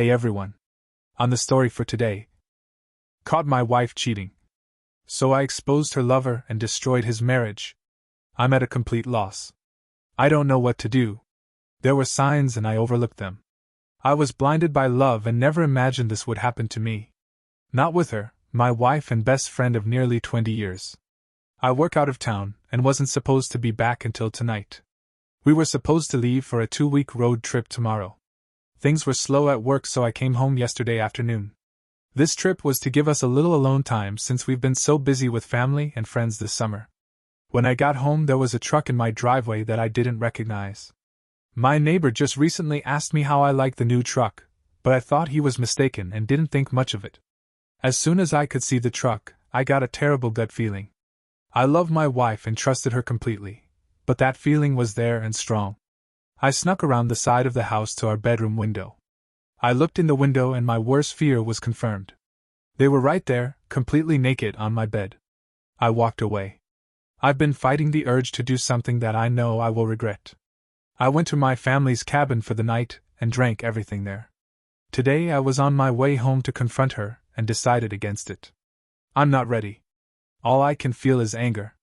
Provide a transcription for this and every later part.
Hey everyone. On the story for today. Caught my wife cheating. So I exposed her lover and destroyed his marriage. I'm at a complete loss. I don't know what to do. There were signs and I overlooked them. I was blinded by love and never imagined this would happen to me. Not with her, my wife and best friend of nearly 20 years. I work out of town and wasn't supposed to be back until tonight. We were supposed to leave for a 2-week road trip tomorrow. Things were slow at work, so I came home yesterday afternoon. This trip was to give us a little alone time since we've been so busy with family and friends this summer. When I got home, there was a truck in my driveway that I didn't recognize. My neighbor just recently asked me how I liked the new truck, but I thought he was mistaken and didn't think much of it. As soon as I could see the truck, I got a terrible gut feeling. I love my wife and trusted her completely, but that feeling was there and strong. I snuck around the side of the house to our bedroom window. I looked in the window and my worst fear was confirmed. They were right there, completely naked on my bed. I walked away. I've been fighting the urge to do something that I know I will regret. I went to my family's cabin for the night and drank everything there. Today I was on my way home to confront her and decided against it. I'm not ready. All I can feel is anger.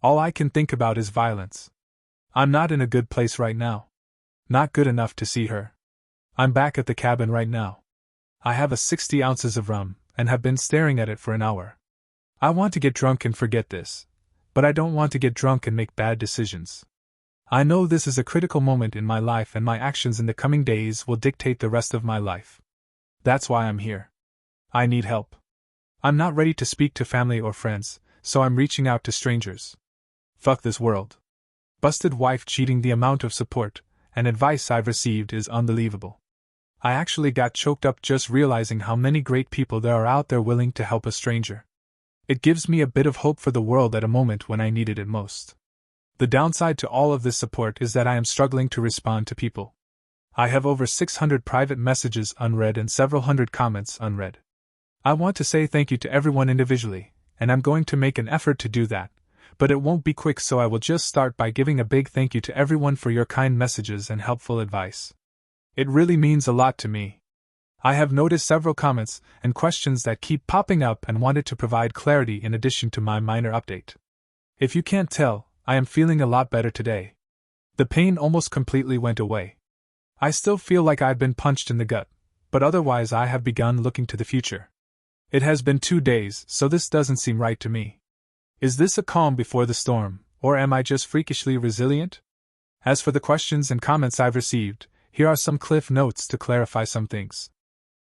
All I can think about is violence. I'm not in a good place right now. Not good enough to see her. I'm back at the cabin right now. I have a 60 ounces of rum and have been staring at it for an hour. I want to get drunk and forget this, but I don't want to get drunk and make bad decisions. I know this is a critical moment in my life and my actions in the coming days will dictate the rest of my life. That's why I'm here. I need help. I'm not ready to speak to family or friends, so I'm reaching out to strangers. Fuck this world. Busted wife cheating. The amount of support and advice I've received is unbelievable. I actually got choked up just realizing how many great people there are out there willing to help a stranger. It gives me a bit of hope for the world at a moment when I needed it most. The downside to all of this support is that I am struggling to respond to people. I have over 600 private messages unread and several hundred comments unread. I want to say thank you to everyone individually, and I'm going to make an effort to do that, but it won't be quick, so I will just start by giving a big thank you to everyone for your kind messages and helpful advice. It really means a lot to me. I have noticed several comments and questions that keep popping up and wanted to provide clarity in addition to my minor update. If you can't tell, I am feeling a lot better today. The pain almost completely went away. I still feel like I've been punched in the gut, but otherwise I have begun looking to the future. It has been 2 days, so this doesn't seem right to me. Is this a calm before the storm, or am I just freakishly resilient? As for the questions and comments I've received, here are some cliff notes to clarify some things.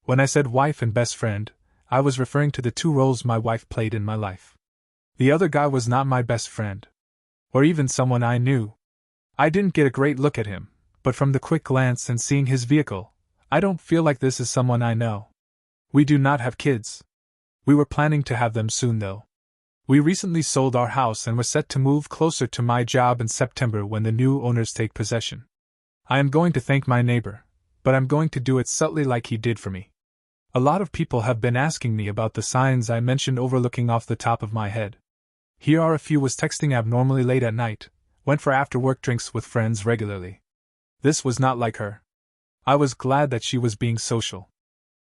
When I said wife and best friend, I was referring to the 2 roles my wife played in my life. The other guy was not my best friend. Or even someone I knew. I didn't get a great look at him, but from the quick glance and seeing his vehicle, I don't feel like this is someone I know. We do not have kids. We were planning to have them soon though. We recently sold our house and were set to move closer to my job in September when the new owners take possession. I am going to thank my neighbor, but I'm going to do it subtly like he did for me. A lot of people have been asking me about the signs I mentioned overlooking off the top of my head. Here are a few. Was texting abnormally late at night, went for after-work drinks with friends regularly. This was not like her. I was glad that she was being social.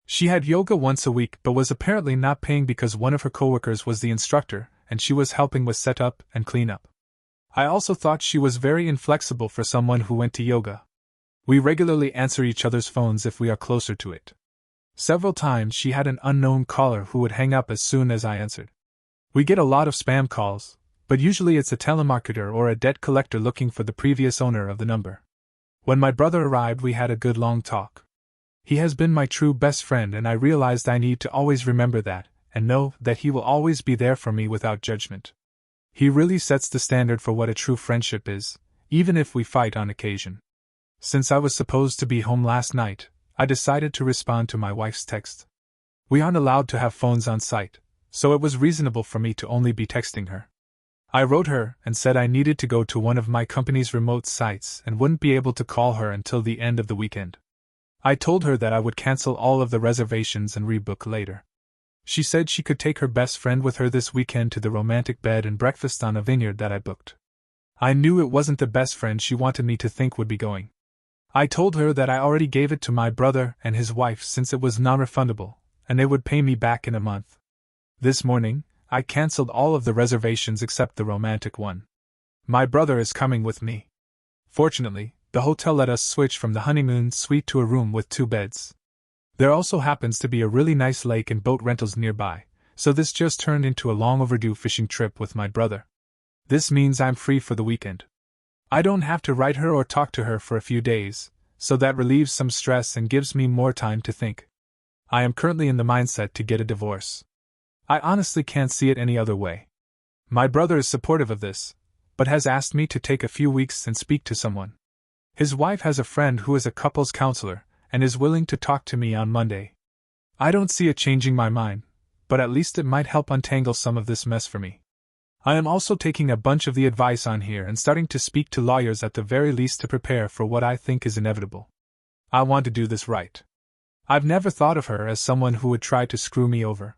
She had yoga once a week but was apparently not paying because one of her coworkers was the instructor, and she was helping with setup and cleanup. I also thought she was very inflexible for someone who went to yoga. We regularly answer each other's phones if we are closer to it. Several times she had an unknown caller who would hang up as soon as I answered. We get a lot of spam calls, but usually it's a telemarketer or a debt collector looking for the previous owner of the number. When my brother arrived, we had a good long talk. He has been my true best friend, and I realized I need to always remember that, and know that he will always be there for me without judgment. He really sets the standard for what a true friendship is, even if we fight on occasion. Since I was supposed to be home last night, I decided to respond to my wife's text. We aren't allowed to have phones on site, so it was reasonable for me to only be texting her. I wrote her and said I needed to go to one of my company's remote sites and wouldn't be able to call her until the end of the weekend. I told her that I would cancel all of the reservations and rebook later. She said she could take her best friend with her this weekend to the romantic bed and breakfast on a vineyard that I booked. I knew it wasn't the best friend she wanted me to think would be going. I told her that I already gave it to my brother and his wife since it was non-refundable, and they would pay me back in a month. This morning, I cancelled all of the reservations except the romantic one. My brother is coming with me. Fortunately, the hotel let us switch from the honeymoon suite to a room with 2 beds. There also happens to be a really nice lake and boat rentals nearby, so this just turned into a long overdue fishing trip with my brother. This means I'm free for the weekend. I don't have to write her or talk to her for a few days, so that relieves some stress and gives me more time to think. I am currently in the mindset to get a divorce. I honestly can't see it any other way. My brother is supportive of this, but has asked me to take a few weeks and speak to someone. His wife has a friend who is a couples counselor and is willing to talk to me on Monday. I don't see it changing my mind, but at least it might help untangle some of this mess for me. I am also taking a bunch of the advice on here and starting to speak to lawyers at the very least to prepare for what I think is inevitable. I want to do this right. I've never thought of her as someone who would try to screw me over.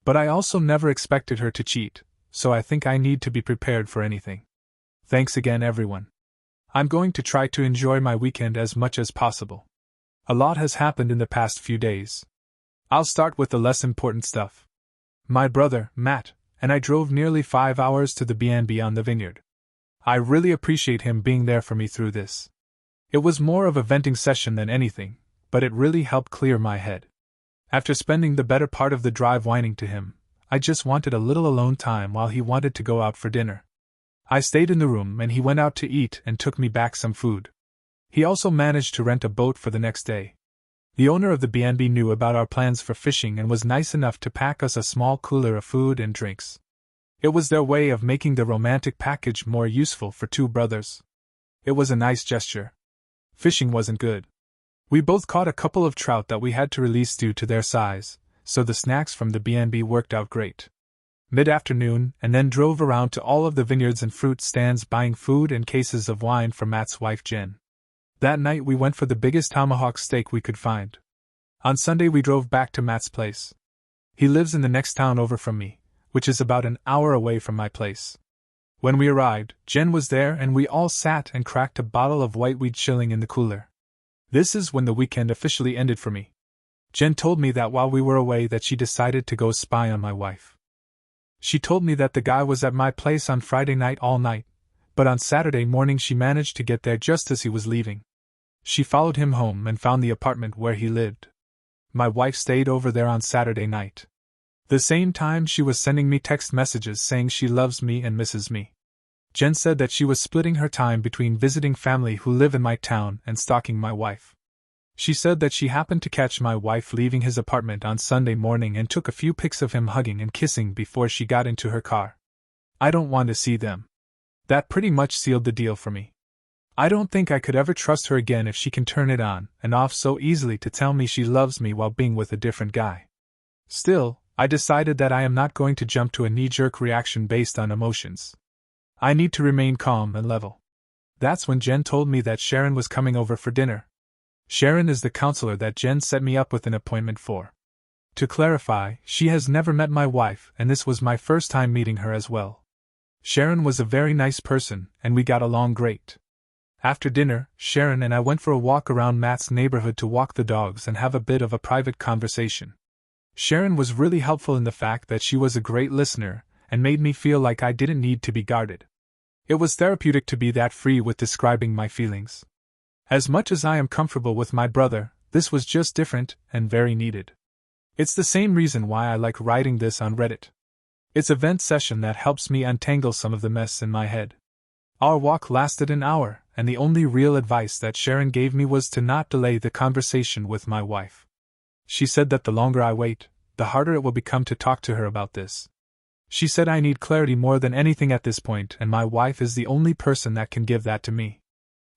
But I also never expected her to cheat, so I think I need to be prepared for anything. Thanks again, everyone. I'm going to try to enjoy my weekend as much as possible. A lot has happened in the past few days. I'll start with the less important stuff. My brother, Matt, and I drove nearly 5 hours to the B&B on the vineyard. I really appreciate him being there for me through this. It was more of a venting session than anything, but it really helped clear my head. After spending the better part of the drive whining to him, I just wanted a little alone time while he wanted to go out for dinner. I stayed in the room and he went out to eat and took me back some food. He also managed to rent a boat for the next day. The owner of the B&B knew about our plans for fishing and was nice enough to pack us a small cooler of food and drinks. It was their way of making the romantic package more useful for 2 brothers. It was a nice gesture. Fishing wasn't good. We both caught a couple of trout that we had to release due to their size, so the snacks from the B&B worked out great. Mid-afternoon, and then drove around to all of the vineyards and fruit stands buying food and cases of wine for Matt's wife Jen. That night we went for the biggest tomahawk steak we could find. On Sunday we drove back to Matt's place. He lives in the next town over from me, which is about an hour away from my place. When we arrived, Jen was there and we all sat and cracked a bottle of whiteweed chilling in the cooler. This is when the weekend officially ended for me. Jen told me that while we were away that she decided to go spy on my wife. She told me that the guy was at my place on Friday night all night, but on Saturday morning she managed to get there just as he was leaving. She followed him home and found the apartment where he lived. My wife stayed over there on Saturday night. The same time she was sending me text messages saying she loves me and misses me. Jen said that she was splitting her time between visiting family who live in my town and stalking my wife. She said that she happened to catch my wife leaving his apartment on Sunday morning and took a few pics of him hugging and kissing before she got into her car. I don't want to see them. That pretty much sealed the deal for me. I don't think I could ever trust her again if she can turn it on and off so easily to tell me she loves me while being with a different guy. Still, I decided that I am not going to jump to a knee-jerk reaction based on emotions. I need to remain calm and level. That's when Jen told me that Sharon was coming over for dinner. Sharon is the counselor that Jen set me up with an appointment for. To clarify, she has never met my wife and this was my first time meeting her as well. Sharon was a very nice person and we got along great. After dinner, Sharon and I went for a walk around Matt's neighborhood to walk the dogs and have a bit of a private conversation. Sharon was really helpful in the fact that she was a great listener and made me feel like I didn't need to be guarded. It was therapeutic to be that free with describing my feelings. As much as I am comfortable with my brother, this was just different and very needed. It's the same reason why I like writing this on Reddit. It's a vent session that helps me untangle some of the mess in my head. Our walk lasted an hour, and the only real advice that Sharon gave me was to not delay the conversation with my wife. She said that the longer I wait, the harder it will become to talk to her about this. She said I need clarity more than anything at this point, and my wife is the only person that can give that to me.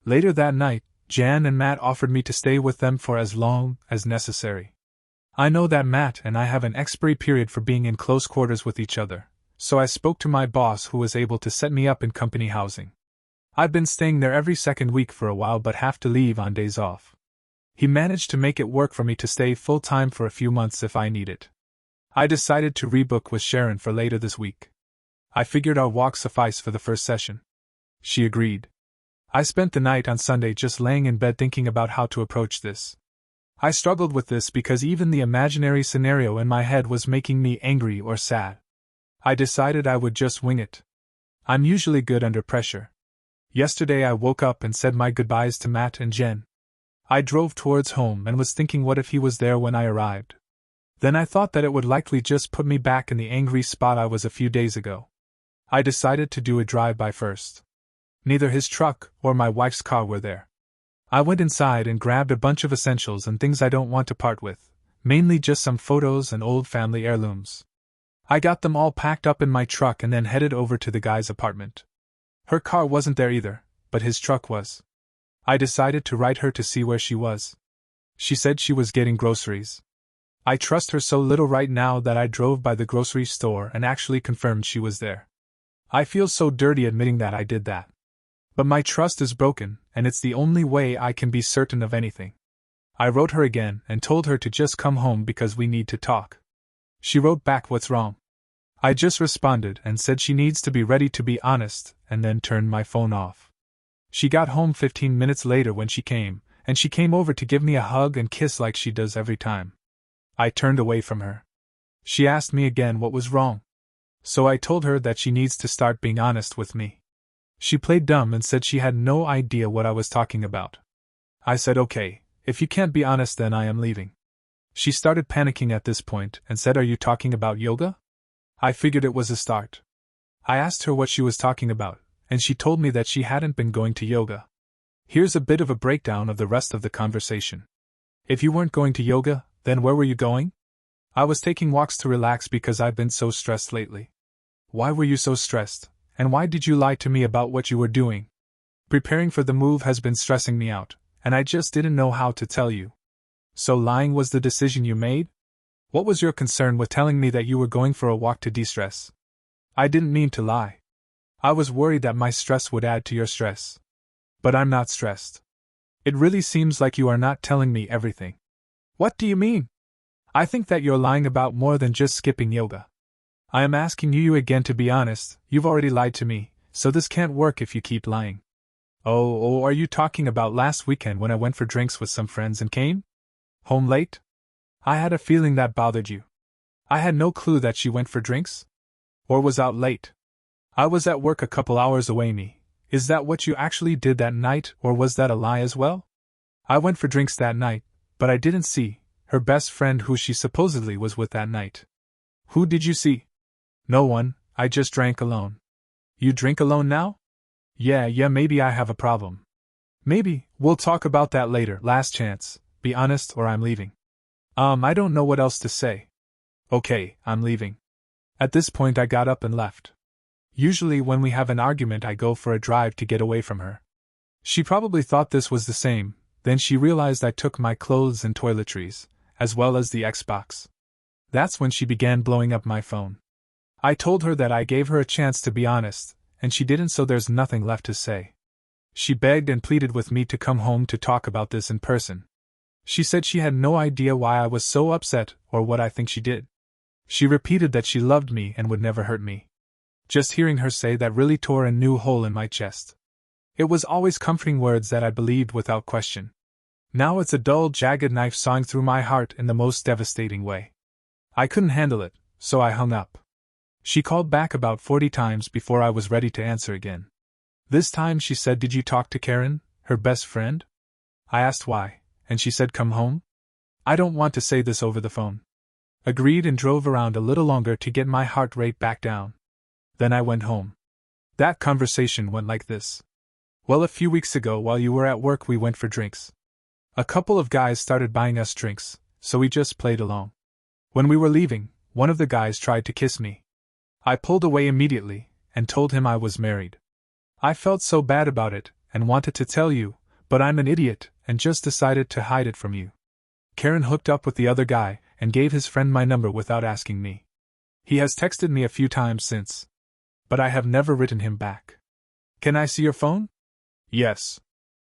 Later that night, Jan and Matt offered me to stay with them for as long as necessary. I know that Matt and I have an expiry period for being in close quarters with each other, so I spoke to my boss who was able to set me up in company housing. I've been staying there every second week for a while but have to leave on days off. He managed to make it work for me to stay full-time for a few months if I need it. I decided to rebook with Sharon for later this week. I figured our walk suffice for the first session. She agreed. I spent the night on Sunday just laying in bed thinking about how to approach this. I struggled with this because even the imaginary scenario in my head was making me angry or sad. I decided I would just wing it. I'm usually good under pressure. Yesterday I woke up and said my goodbyes to Matt and Jen. I drove towards home and was thinking what if he was there when I arrived. Then I thought that it would likely just put me back in the angry spot I was a few days ago. I decided to do a drive-by first. Neither his truck or my wife's car were there. I went inside and grabbed a bunch of essentials and things I don't want to part with, mainly just some photos and old family heirlooms. I got them all packed up in my truck and then headed over to the guy's apartment. Her car wasn't there either, but his truck was. I decided to write her to see where she was. She said she was getting groceries. I trust her so little right now that I drove by the grocery store and actually confirmed she was there. I feel so dirty admitting that I did that. But my trust is broken, and it's the only way I can be certain of anything. I wrote her again and told her to just come home because we need to talk. She wrote back what's wrong. I just responded and said she needs to be ready to be honest, and then turned my phone off. She got home 15 minutes later when she came, and she came over to give me a hug and kiss like she does every time. I turned away from her. She asked me again what was wrong. So I told her that she needs to start being honest with me. She played dumb and said she had no idea what I was talking about. I said okay, if you can't be honest then I am leaving. She started panicking at this point and said, are you talking about yoga? I figured it was a start. I asked her what she was talking about, and she told me that she hadn't been going to yoga. Here's a bit of a breakdown of the rest of the conversation. If you weren't going to yoga, then where were you going? I was taking walks to relax because I've been so stressed lately. Why were you so stressed? And why did you lie to me about what you were doing? Preparing for the move has been stressing me out, and I just didn't know how to tell you. So lying was the decision you made? What was your concern with telling me that you were going for a walk to de-stress? I didn't mean to lie. I was worried that my stress would add to your stress. But I'm not stressed. It really seems like you are not telling me everything. What do you mean? I think that you're lying about more than just skipping yoga. I am asking you again to be honest, you've already lied to me, so this can't work if you keep lying. Oh, are you talking about last weekend when I went for drinks with some friends and came home late? I had a feeling that bothered you. I had no clue that she went for drinks? Or was out late? I was at work a couple hours away. Is that what you actually did that night, or was that a lie as well? I went for drinks that night, but I didn't see her best friend who she supposedly was with that night. Who did you see? No one, I just drank alone. You drink alone now? Yeah, maybe I have a problem. Maybe, we'll talk about that later. Last chance, be honest or I'm leaving. I don't know what else to say. Okay, I'm leaving. At this point I got up and left. Usually when we have an argument I go for a drive to get away from her. She probably thought this was the same, then she realized I took my clothes and toiletries, as well as the Xbox. That's when she began blowing up my phone. I told her that I gave her a chance to be honest, and she didn't, so there's nothing left to say. She begged and pleaded with me to come home to talk about this in person. She said she had no idea why I was so upset or what I think she did. She repeated that she loved me and would never hurt me. Just hearing her say that really tore a new hole in my chest. It was always comforting words that I believed without question. Now it's a dull, jagged knife sawing through my heart in the most devastating way. I couldn't handle it, so I hung up. She called back about 40 times before I was ready to answer again. This time she said, did you talk to Karen, her best friend? I asked why, and she said come home? I don't want to say this over the phone. Agreed and drove around a little longer to get my heart rate back down. Then I went home. That conversation went like this. Well, a few weeks ago while you were at work we went for drinks. A couple of guys started buying us drinks, so we just played along. When we were leaving, one of the guys tried to kiss me. I pulled away immediately, and told him I was married. I felt so bad about it, and wanted to tell you, but I'm an idiot, and just decided to hide it from you. Karen hooked up with the other guy, and gave his friend my number without asking me. He has texted me a few times since. But I have never written him back. Can I see your phone? Yes.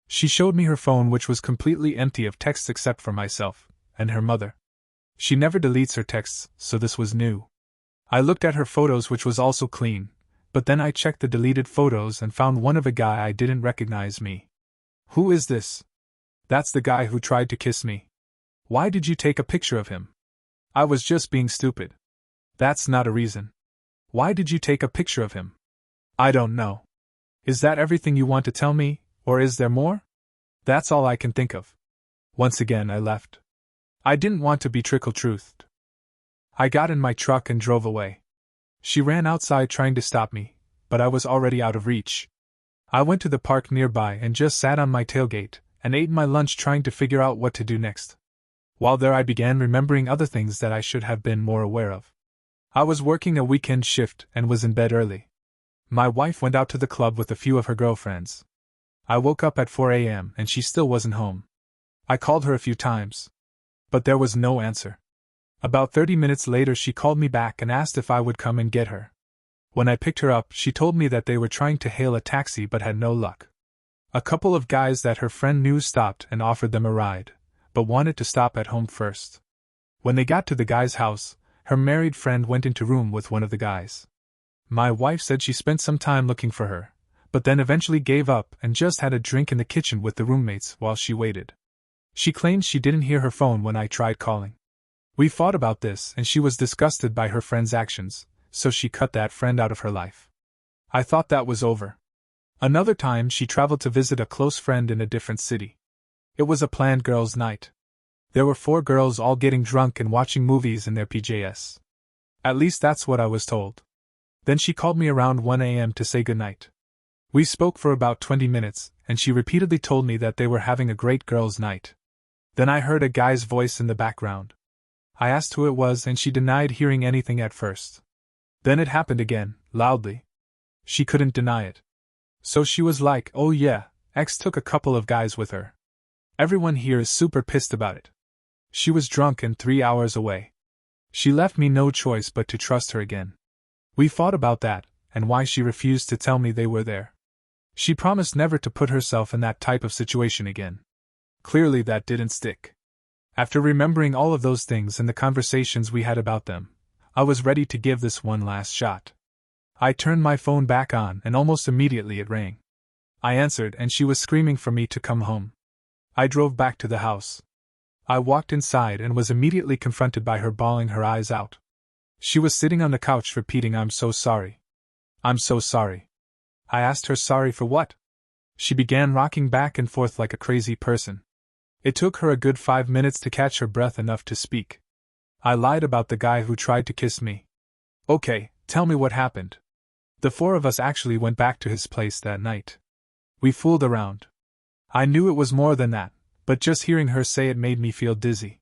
She showed me her phone, which was completely empty of texts except for myself, and her mother. She never deletes her texts, so this was new. I looked at her photos, which was also clean, but then I checked the deleted photos and found one of a guy I didn't recognize me. Who is this? That's the guy who tried to kiss me. Why did you take a picture of him? I was just being stupid. That's not a reason. Why did you take a picture of him? I don't know. Is that everything you want to tell me, or is there more? That's all I can think of. Once again I left. I didn't want to be trickle-truthed. I got in my truck and drove away. She ran outside trying to stop me, but I was already out of reach. I went to the park nearby and just sat on my tailgate and ate my lunch trying to figure out what to do next. While there I began remembering other things that I should have been more aware of. I was working a weekend shift and was in bed early. My wife went out to the club with a few of her girlfriends. I woke up at 4 a.m. and she still wasn't home. I called her a few times, but there was no answer. About 30 minutes later she called me back and asked if I would come and get her. When I picked her up, she told me that they were trying to hail a taxi but had no luck. A couple of guys that her friend knew stopped and offered them a ride, but wanted to stop at home first. When they got to the guy's house, her married friend went into room with one of the guys. My wife said she spent some time looking for her, but then eventually gave up and just had a drink in the kitchen with the roommates while she waited. She claimed she didn't hear her phone when I tried calling. We fought about this and she was disgusted by her friend's actions, so she cut that friend out of her life. I thought that was over. Another time she traveled to visit a close friend in a different city. It was a planned girls' night. There were 4 girls all getting drunk and watching movies in their PJs. At least that's what I was told. Then she called me around 1 a.m. to say goodnight. We spoke for about 20 minutes, and she repeatedly told me that they were having a great girls' night. Then I heard a guy's voice in the background. I asked who it was and she denied hearing anything at first. Then it happened again, loudly. She couldn't deny it. So she was like, "Oh yeah, X took a couple of guys with her. Everyone here is super pissed about it." She was drunk and 3 hours away. She left me no choice but to trust her again. We fought about that, and why she refused to tell me they were there. She promised never to put herself in that type of situation again. Clearly that didn't stick. After remembering all of those things and the conversations we had about them, I was ready to give this one last shot. I turned my phone back on and almost immediately it rang. I answered and she was screaming for me to come home. I drove back to the house. I walked inside and was immediately confronted by her bawling her eyes out. She was sitting on the couch repeating, "I'm so sorry. I'm so sorry." I asked her sorry for what? She began rocking back and forth like a crazy person. It took her a good 5 minutes to catch her breath enough to speak. I lied about the guy who tried to kiss me. "Okay, tell me what happened." The 4 of us actually went back to his place that night. We fooled around. I knew it was more than that, but just hearing her say it made me feel dizzy.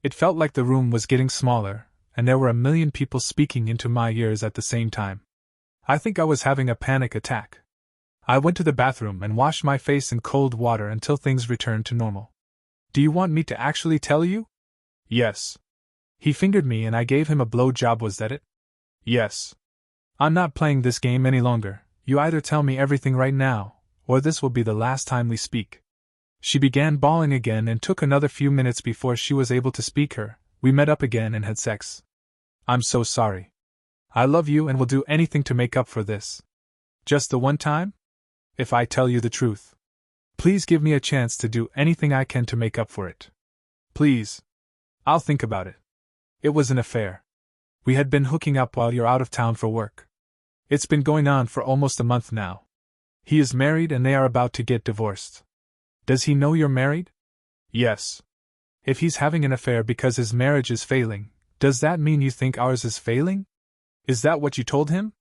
It felt like the room was getting smaller, and there were a million people speaking into my ears at the same time. I think I was having a panic attack. I went to the bathroom and washed my face in cold water until things returned to normal. "Do you want me to actually tell you?" "Yes." He fingered me and I gave him a blow-job. "Was that it?" "Yes." "I'm not playing this game any longer. You either tell me everything right now, or this will be the last time we speak." She began bawling again and took another few minutes before she was able to speak her. We met up again and had sex. "I'm so sorry. I love you and will do anything to make up for this. Just the one time? If I tell you the truth, please give me a chance to do anything I can to make up for it. Please. I'll think about it. It was an affair. We had been hooking up while you're out of town for work. It's been going on for almost a month now. He is married and they are about to get divorced." "Does he know you're married?" "Yes." "If he's having an affair because his marriage is failing, does that mean you think ours is failing? Is that what you told him?"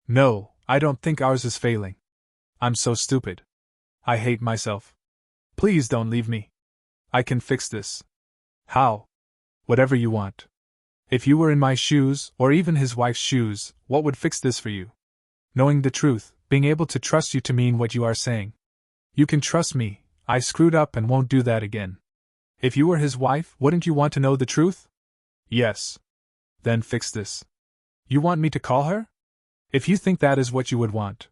"No, I don't think ours is failing. I'm so stupid. I hate myself. Please don't leave me. I can fix this." "How?" "Whatever you want. If you were in my shoes, or even his wife's shoes, what would fix this for you? Knowing the truth, being able to trust you to mean what you are saying. You can trust me, I screwed up and won't do that again. If you were his wife, wouldn't you want to know the truth?" "Yes." "Then fix this. You want me to call her? If you think that is what you would want."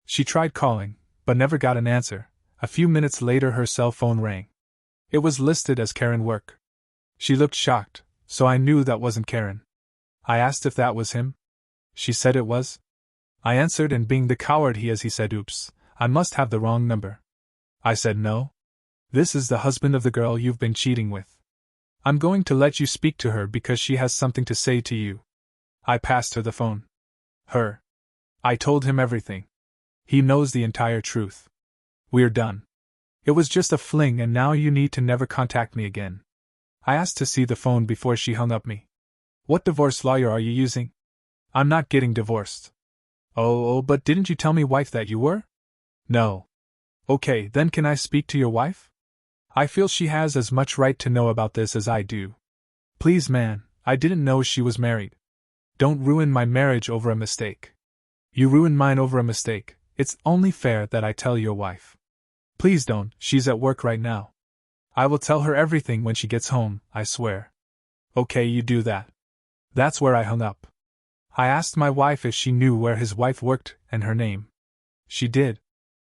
She tried calling, but never got an answer. A few minutes later her cell phone rang. It was listed as Karen Work. She looked shocked, so I knew that wasn't Karen. I asked if that was him. She said it was. I answered, and being the coward he said, "Oops, I must have the wrong number." I said, "No. This is the husband of the girl you've been cheating with. I'm going to let you speak to her because she has something to say to you." I passed her the phone. Her. I told him everything. He knows the entire truth. We're done. It was just a fling, and now you need to never contact me again. I asked to see the phone before she hung up me. "What divorce lawyer are you using?" "I'm not getting divorced." Oh, but didn't you tell me, wife, that you were?" "No." "Okay, then can I speak to your wife? I feel she has as much right to know about this as I do." "Please, man, I didn't know she was married. Don't ruin my marriage over a mistake." "You ruined mine over a mistake. It's only fair that I tell your wife." "Please don't, she's at work right now." "I will tell her everything when she gets home, I swear." "Okay, you do that." That's where I hung up. I asked my wife if she knew where his wife worked and her name. She did.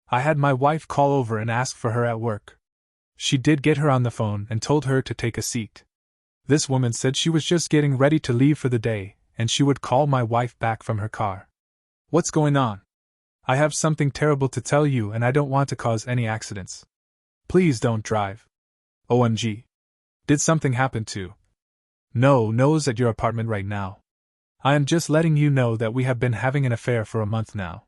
I had my wife call over and ask for her at work. She did get her on the phone and told her to take a seat. This woman said she was just getting ready to leave for the day, and she would call my wife back from her car. "What's going on?" "I have something terrible to tell you, and I don't want to cause any accidents." "Please don't drive." "OMG. Did something happen to?" "No's at your apartment right now. I am just letting you know that we have been having an affair for a month now.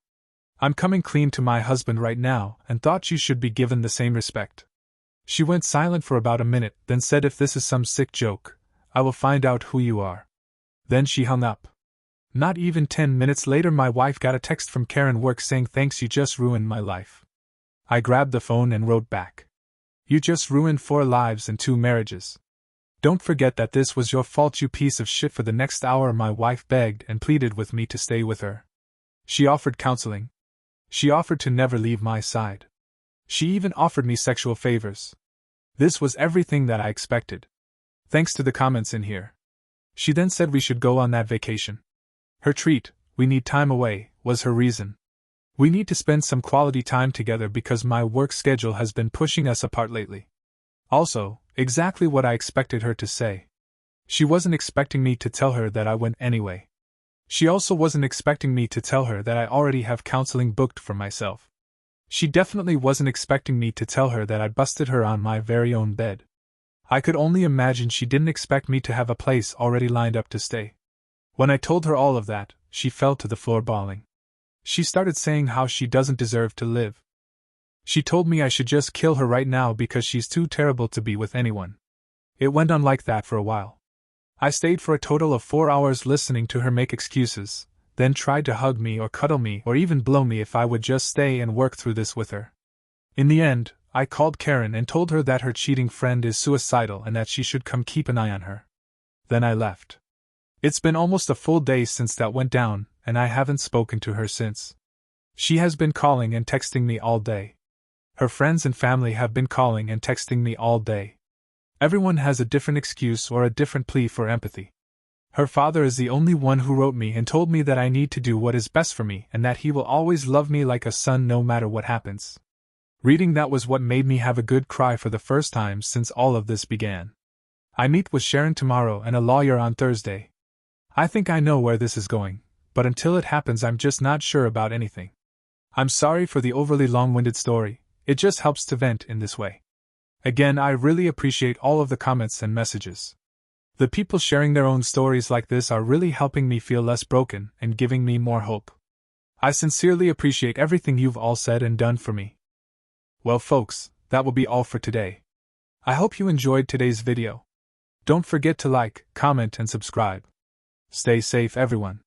I'm coming clean to my husband right now and thought you should be given the same respect." She went silent for about a minute, then said, "If this is some sick joke, I will find out who you are." Then she hung up. Not even 10 minutes later, my wife got a text from Karen work saying, "Thanks, you just ruined my life." I grabbed the phone and wrote back, "You just ruined 4 lives and 2 marriages. Don't forget that this was your fault, you piece of shit." For the next hour, my wife begged and pleaded with me to stay with her. She offered counseling. She offered to never leave my side. She even offered me sexual favors. This was everything that I expected. Thanks to the comments in here. She then said we should go on that vacation. Her treat, "We need time away," was her reason. We need to spend some quality time together because my work schedule has been pushing us apart lately. Also, exactly what I expected her to say. She wasn't expecting me to tell her that I went anyway. She also wasn't expecting me to tell her that I already have counseling booked for myself. She definitely wasn't expecting me to tell her that I busted her on my very own bed. I could only imagine she didn't expect me to have a place already lined up to stay. When I told her all of that, she fell to the floor bawling. She started saying how she doesn't deserve to live. She told me I should just kill her right now because she's too terrible to be with anyone. It went on like that for a while. I stayed for a total of 4 hours listening to her make excuses, then tried to hug me or cuddle me or even blow me if I would just stay and work through this with her. In the end, I called Karen and told her that her cheating friend is suicidal and that she should come keep an eye on her. Then I left. It's been almost a full day since that went down, and I haven't spoken to her since. She has been calling and texting me all day. Her friends and family have been calling and texting me all day. Everyone has a different excuse or a different plea for empathy. Her father is the only one who wrote me and told me that I need to do what is best for me and that he will always love me like a son no matter what happens. Reading that was what made me have a good cry for the first time since all of this began. I meet with Sharon tomorrow and a lawyer on Thursday. I think I know where this is going, but until it happens I'm just not sure about anything. I'm sorry for the overly long-winded story, it just helps to vent in this way. Again, I really appreciate all of the comments and messages. The people sharing their own stories like this are really helping me feel less broken and giving me more hope. I sincerely appreciate everything you've all said and done for me. Well folks, that will be all for today. I hope you enjoyed today's video. Don't forget to like, comment and subscribe. Stay safe everyone.